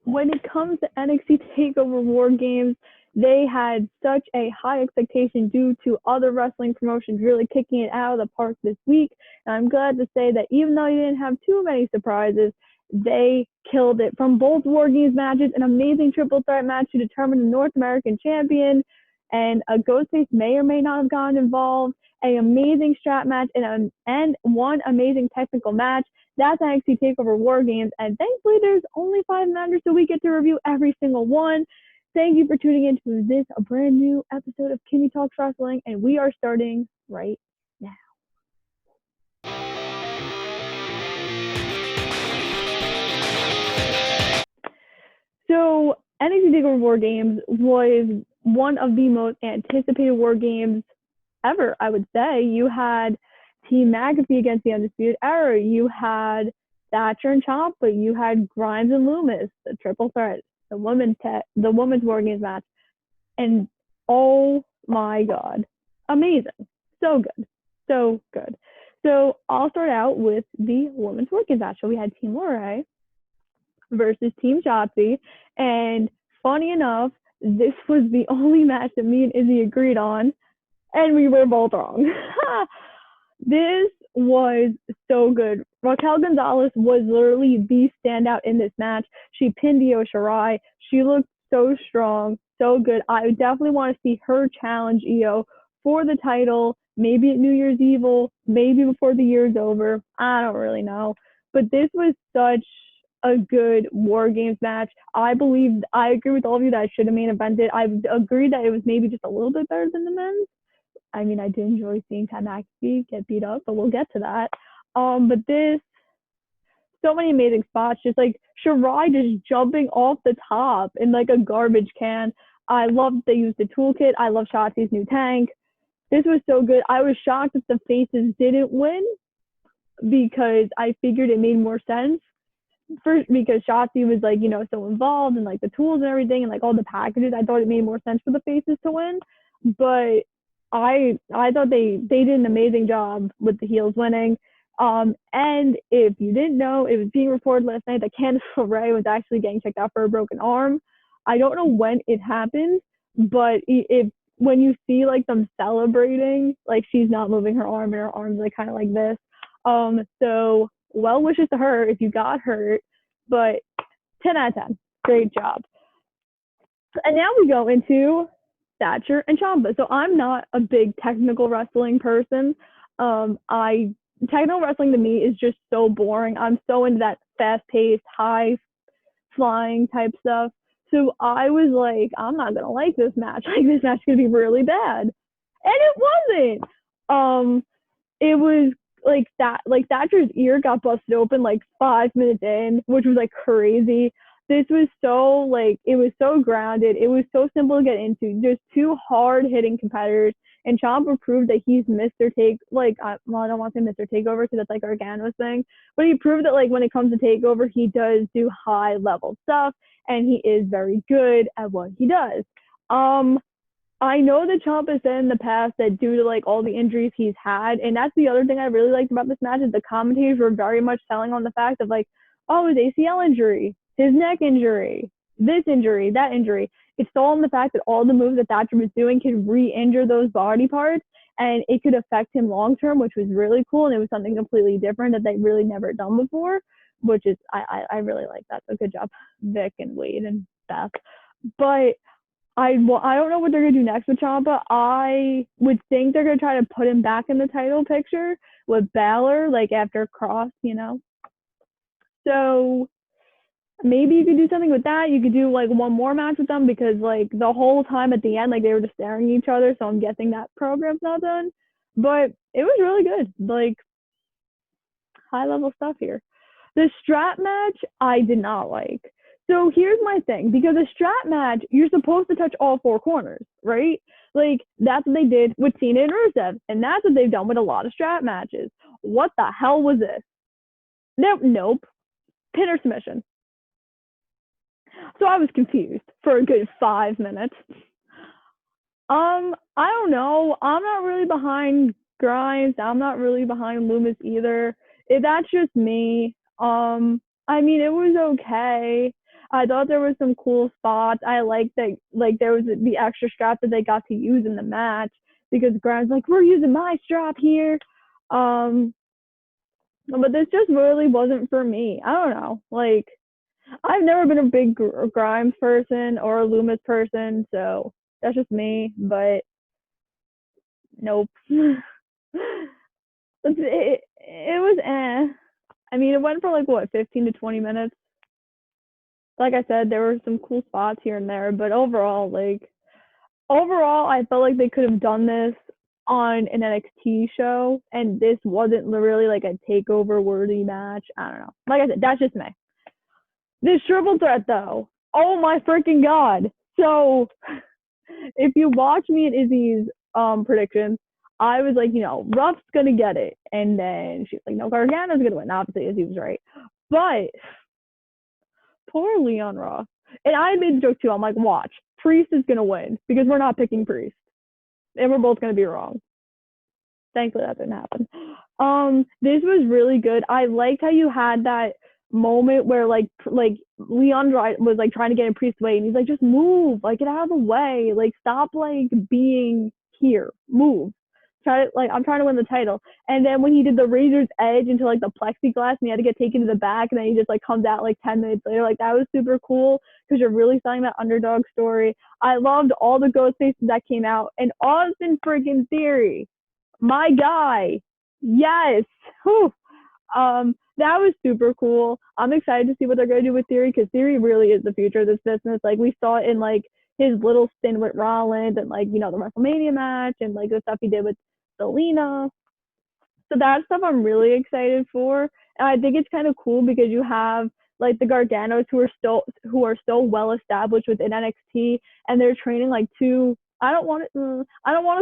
when it comes to NXT TakeOver War Games, they had such a high expectation due to other wrestling promotions really kicking it out of the park this week. And I'm glad to say that even though you didn't have too many surprises, they killed it. From both War Games matches, an amazing triple threat match to determine the North American champion, and a Ghostface may or may not have gotten involved, an amazing strap match, and one amazing technical match. That's NXT TakeOver War Games, and thankfully there's only 5 matches, so we get to review every single one. Thank you for tuning in to this a brand new episode of Kimmy Talks Wrestling, and we are starting right now. So NXT TakeOver War Games was one of the most anticipated War Games ever, I would say. You had Team McAfee against the Undisputed Era. You had Thatcher and Ciampa. You had Grimes and Loomis, the triple threat, the women's War Games match. And oh my God, amazing. So good. So good. So I'll start out with the women's War Games match. So we had Team Lorray versus Team Shotzi. And funny enough, this was the only match that me and Izzy agreed on, and we were both wrong. This was so good. Raquel Gonzalez was literally the standout in this match. She pinned Io Shirai. She looked so strong, so good. I definitely want to see her challenge Io for the title, maybe at New Year's Evil, maybe before the year's over. I don't really know. But this was such a good War Games match. I agree with all of you that I should have main evented. I agree that it was maybe just a little bit better than the men's. I mean, I did enjoy seeing Pat McAfee get beat up, but we'll get to that. But this, so many amazing spots, just like Shirai just jumping off the top in like a garbage can. I love that they used the toolkit. I love Shotzi's new tank. This was so good. I was shocked that the faces didn't win because I figured it made more sense. First, because Shotzi was like, so involved in like the tools and everything and like all the packages. I thought it made more sense for the faces to win. But I thought they did an amazing job with the heels winning. And if you didn't know, it was being reported last night that Candice LeRae was actually getting checked out for a broken arm. I don't know when it happened, but when you see like them celebrating, like she's not moving her arm and her arm's like kind of like this. So well wishes to her if you got hurt, but 10 out of 10, great job. And now we go into Thatcher and Ciampa. So I'm not a big technical wrestling person. Technical wrestling to me is just so boring. I'm so into that fast-paced, high-flying type stuff. So I was like, I'm not gonna like this match. Like this match is gonna be really bad, and it wasn't. It was like that. Like Thatcher's ear got busted open like 5 minutes in, which was like crazy. This was so like, it was so grounded. It was so simple to get into. Just two hard hitting competitors. And Ciampa proved that he's Mr. I don't want to say Mr. Takeover because that's like Gargano's thing. But he proved that like when it comes to Takeover, he does do high level stuff. And he is very good at what he does. I know that Ciampa said in the past that due to like all the injuries he's had, and that's the other thing I really liked about this match is the commentators were very much selling on the fact of like, oh, his ACL injury, his neck injury, this injury, that injury. It's all on the fact that all the moves that Thatcher was doing could re-injure those body parts, and it could affect him long term, which was really cool, and it was something completely different that they really never done before, which is I really like that. So good job, Vic and Wade and Beth. But I don't know what they're going to do next with Ciampa. I would think they're going to try to put him back in the title picture with Balor, like after Cross, So maybe you could do something with that. You could do like one more match with them because like the whole time at the end, like they were just staring at each other. So I'm guessing that program's not done. But it was really good. Like high level stuff here. The strap match, I did not like. So here's my thing, because a strap match, you're supposed to touch all four corners, right? Like, that's what they did with Cena and Rusev, and that's what they've done with a lot of strap matches. What the hell was this? Nope. Pin or submission. So I was confused for a good 5 minutes. I don't know. I'm not really behind Grimes. I'm not really behind Loomis either. If that's just me. I mean, it was okay. I thought there was some cool spots. I liked that, like, there was the extra strap that they got to use in the match because Grimes like, we're using my strap here. But this just really wasn't for me. I don't know. Like, I've never been a big Grimes person or a Loomis person, so that's just me. But nope. It was I mean, it went for like what, 15 to 20 minutes. Like I said, there were some cool spots here and there, but overall, I felt like they could have done this on an NXT show, and this wasn't really like a takeover worthy match. I don't know. Like I said, that's just me. This triple threat, though, oh my freaking god! So, if you watch me and Izzy's predictions, I was like, Ruff's gonna get it, and then she's like, no, Gargano's gonna win. Obviously, Izzy was right, but poor Leon Ruff. And I made the joke too. I'm like, watch, Priest is gonna win because we're not picking Priest, and we're both gonna be wrong. Thankfully, that didn't happen. This was really good. I liked how you had that moment where like Leon was like trying to get in Priest's way, and he's like, just move, like get out of the way, like stop like being here, move. I'm trying to win the title. And then when he did the Razor's Edge into like the plexiglass and he had to get taken to the back, and then he just like comes out like 10 minutes later, like that was super cool because you're really selling that underdog story. I loved all the ghost faces that came out, and Austin freaking Theory, my guy, yes. Whew. That was super cool. I'm excited to see what they're going to do with Theory because Theory really is the future of this business. Like we saw it in like his little stint with Rollins and like, the WrestleMania match and like the stuff he did with Selena. So that stuff I'm really excited for. And I think it's kind of cool because you have like the Garganos who are still well established within NXT, and they're training like two. I don't want to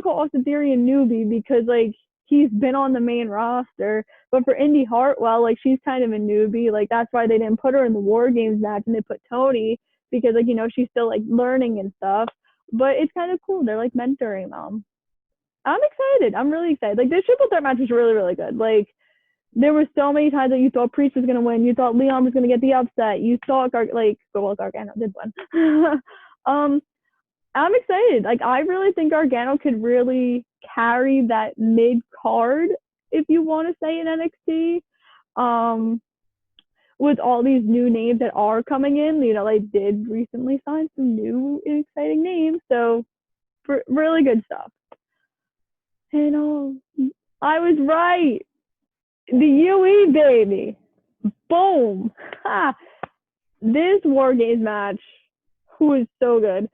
call Austin Theory a newbie because like he's been on the main roster, but for Indy Hartwell, like she's kind of a newbie. Like that's why they didn't put her in the Wargames match and they put Tony because like she's still like learning and stuff. But it's kind of cool. They're like mentoring them. I'm excited. I'm really excited. Like this triple threat match was really, really good. Like there were so many times that you thought Priest was gonna win. You thought Leon was gonna get the upset. You thought Gargano did win. I'm excited. Like I really think Gargano could really carry that mid card, if you want to say, in NXT. With all these new names that are coming in, they did recently sign some new exciting names. So really good stuff. And I was right. The UE baby. Boom. Ha. This Wargames match was so good.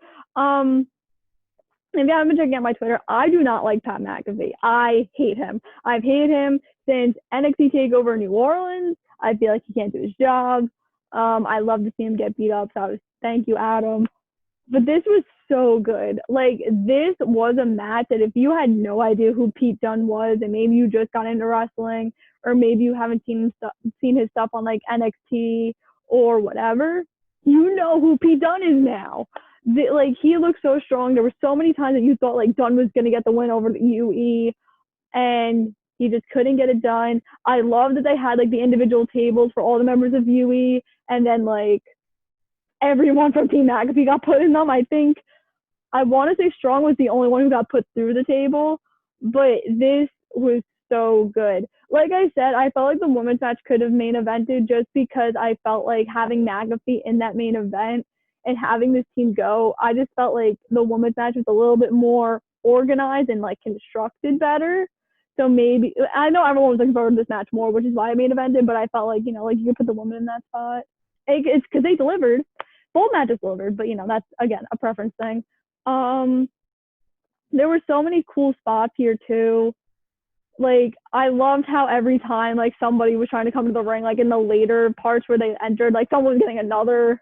If you haven't been checking out my Twitter, I do not like Pat McAfee. I hate him. I've hated him since NXT TakeOver New Orleans. I feel like he can't do his job. I love to see him get beat up. So thank you, Adam. But this was so good. Like this was a match that if you had no idea who Pete Dunne was, and maybe you just got into wrestling, or maybe you haven't seen his stuff on like NXT or whatever, you know who Pete Dunne is now. Like he looked so strong. There were so many times that you thought like Dunne was gonna get the win over the UE, and he just couldn't get it done. I love that they had like the individual tables for all the members of UE, and then like everyone from Team McAfee got put in them. I think I want to say Strong was the only one who got put through the table, but this was so good. Like I said, I felt like the women's match could have main evented just because I felt like having McAfee in that main event and having this team go, I just felt like the women's match was a little bit more organized and like constructed better. So maybe, I know everyone was looking forward to this match more, which is why I main evented, but I felt like, like you could put the women in that spot. It's because they delivered. Both matches delivered, but that's again a preference thing. There were so many cool spots here too. Like I loved how every time like somebody was trying to come to the ring, like in the later parts where they entered, like someone was getting another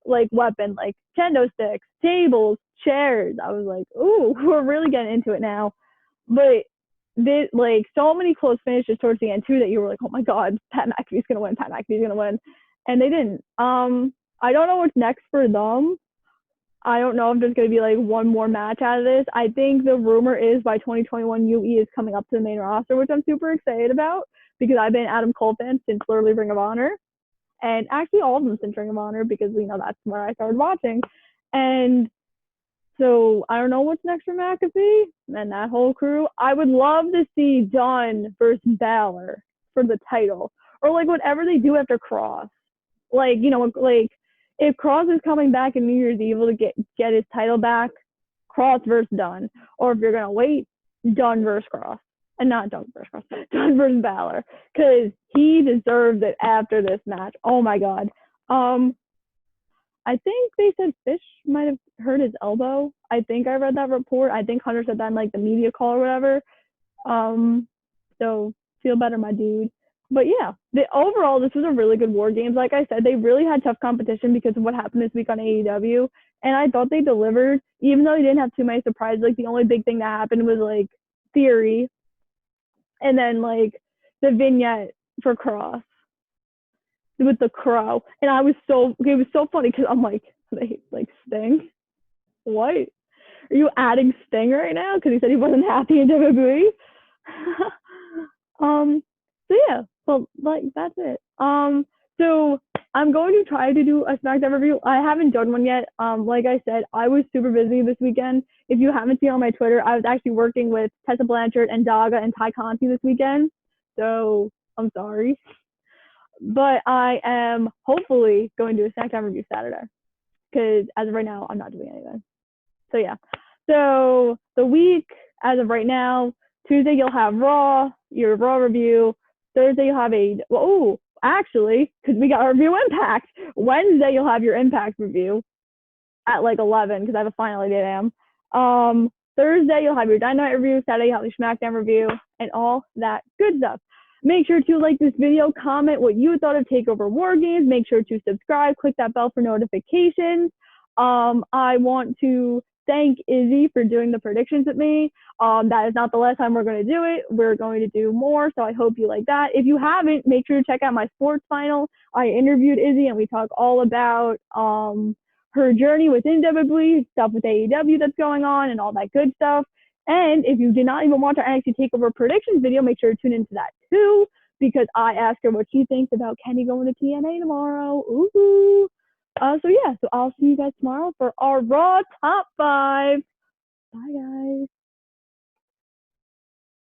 like weapon, like kendo sticks, tables, chairs. I was like, ooh, we're really getting into it now. But this, like so many close finishes towards the end too that you were like, oh my god, Pat McAfee's gonna win, and they didn't. I don't know what's next for them. I don't know if there's going to be like one more match out of this. I think the rumor is by 2021 UE is coming up to the main roster, which I'm super excited about because I've been an Adam Cole fan since literally Ring of Honor. and actually all of them since Ring of Honor because that's where I started watching. And so I don't know what's next for McAfee and that whole crew. I would love to see Dunn versus Balor for the title, or like whatever they do after Cross. Like like if Cross is coming back in New Year's Eve to get his title back, Cross versus Dunn, or if you're gonna wait, Dunn versus Cross, and not Dunn versus Cross, Dunn versus Balor, because he deserves it after this match. Oh my god. I think they said Fish might have hurt his elbow. I think I read that report. I think Hunter said that in like the media call or whatever. So feel better, my dude. But yeah, overall, this was a really good War Games. Like I said, they really had tough competition because of what happened this week on AEW. And I thought they delivered, even though they didn't have too many surprises. Like the only big thing that happened was like Theory, and then like the vignette for Cross with the crow. And it was so funny because I'm like, they like Sting? What? Are you adding Sting right now? Because he said he wasn't happy in WWE. So yeah, well, like that's it. So I'm going to try to do a SmackDown review. I haven't done one yet. Like I said, I was super busy this weekend. If you haven't seen on my Twitter, I was actually working with Tessa Blanchard and Daga and Ty Conti this weekend. So I'm sorry. But I am hopefully going to do a SmackDown review Saturday. Because as of right now, I'm not doing anything. So yeah. So the week, as of right now, Tuesday you'll have your Raw review. Thursday you'll have actually, because we got a review Impact. Wednesday you'll have your Impact review at like 11 because I have a final at 8 a.m. Thursday you'll have your Dynamite review. Saturday you'll have your SmackDown review and all that good stuff. Make sure to like this video, comment what you thought of TakeOver War Games. Make sure to subscribe, click that bell for notifications. I want to thank Izzy for doing the predictions with me. That is not the last time we're going to do it. We're going to do more, so I hope you like that. If you haven't, make sure to check out my sports final. I interviewed Izzy, and we talk all about her journey within WWE, stuff with AEW that's going on, and all that good stuff. And if you did not even watch our NXT TakeOver predictions video, make sure to tune into that too, because I asked her what she thinks about Kenny going to TNA tomorrow. Ooh. So I'll see you guys tomorrow for our Raw Top 5. Bye, guys.